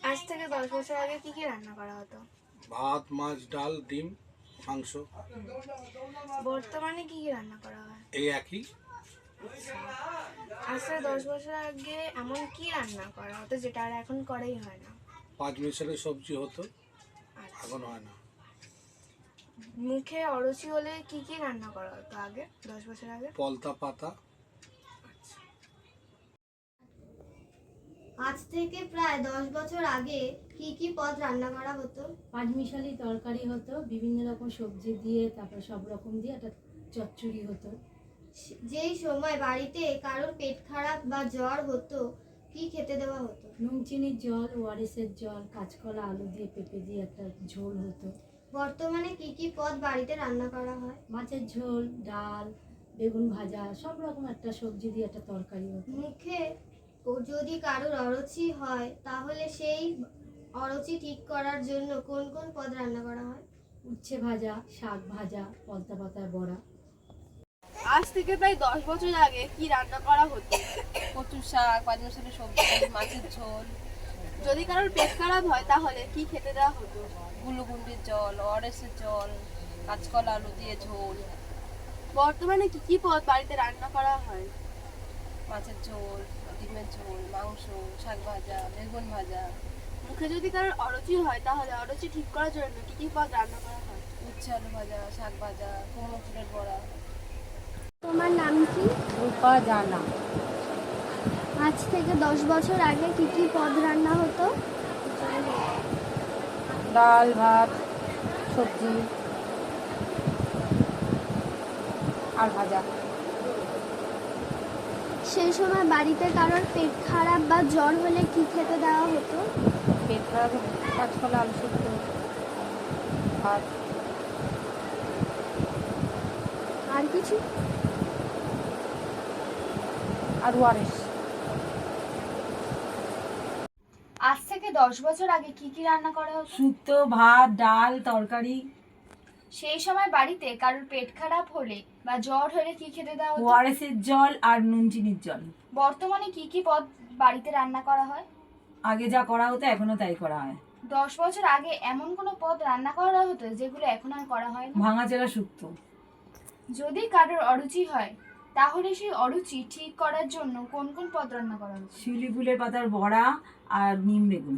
আজ থেকে 10 বছর আগে কি কি রান্না করা হতো? ভাত, মাছ, ডাল, ডিম, মাংস। বর্তমানে কি কি রান্না করা হয়? এই একই। আজ থেকে 10 বছর আগে এমন কি রান্না করা হতো যেটা আর এখন করাই হয় না? পাঁচ মিশালি সবজি হতো, আচ্ছা। এখন হয় না। মুখে অরুচি হলে কি কি রান্না করা হতো আগে 10 বছর আগে? পলতা পাতা। আজ থেকে প্রায় 10 বছর আগে কি কি পদ রান্না করা হতো? পাঁচমিশালি তরকারি হতো, বিভিন্ন রকম সবজি দিয়ে, তারপর সব রকম দিয়ে একটা চচ্চড়ি হতো। যেই সময় বাড়িতে কারোর পেট খারাপ বা জ্বর হতো কি খেতে দেওয়া হতো? নুন চিনির জল, ওআরএসের জল, কাঁচকলা আলু দিয়ে পেঁপে দিয়ে একটা ঝোল হতো। বর্তমানে কি কি পদ বাড়িতে রান্না করা হয়? মাছের ঝোল, ডাল, বেগুন ভাজা, সব রকম একটা সবজি দিয়ে একটা তরকারি হতো। মুখে যদি কারোর অরুচি হয় তাহলে সেই অরুচি ঠিক করার জন্য কোন কোন পদ রান্না করা হয়? উচ্ছে ভাজা, শাক ভাজা, পলতা পাতার বড়া। আজ থেকে প্রায় 10 বছর আগে কি রান্না করা হতো? কচু শাক, পাঁচমিশালি সবজি, মাছের ঝোল, যদি কারোর পেট খারাপ হয় তাহলে কি খেতে দেওয়া হতো? গুলুগুন্ডির জল, ওআরএসের জল, কাঁচকলা আলু দিয়ে ঝোল, বর্তমানে কি কি পদ বাড়িতে রান্না করা হয়? মাছের ঝোল, ডিমের ঝোল, মাংস, শাক ভাজা, বেগুন ভাজা, মুখে যদি কারোর অরুচি হয় তাহলে অরুচি ঠিক করার জন্য কি কি পদ রান্না করা হয়? উচ্ছে আলু ভাজা, শাক ভাজা, কুমড়ো ফুলের বড়া। তোমার নাম কি? রূপা জানা। আজ থেকে 10 বছর আগে কি কি পদ রান্না হতো? ডাল, ভাত, সবজি আর ভাজা। সেই সময় বাড়িতে কারোর পেট খারাপ বা জ্বর হলে কি খেতে দেওয়া হতো? পেট খারাপ হলে কাঁচকলা আলু শুক্তো, ভাত। আর কিছু? আর ওআরএস। আজ থেকে 10 বছর আগে কি কি রান্না করা হতো? শুক্তো, ভাত, ডাল, তরকারি। সেই সময় বাড়িতে কারোর পেট খারাপ হলে বা জ্বর হলে কি খেতে দেওয়া হতো? ওআরএসের জল আর নুন চিনির জল। বর্তমানে কি কি পদ বাড়িতে রান্না করা হয়? আগে যা করা হতো এখনো তাই করা হয়। 10 বছর আগে এমন কোনো পদ রান্না করা হতো যেগুলো এখন আর করা হয় না? ভাঙাচেরা শুক্তো। যদি কারোর অরুচি হয় তাহলে সেই অরুচি ঠিক করার জন্য কোন কোন পদ রান্না করা হতো? শিউলি ফুলের পাতার বড়া আর নিম বেগুন।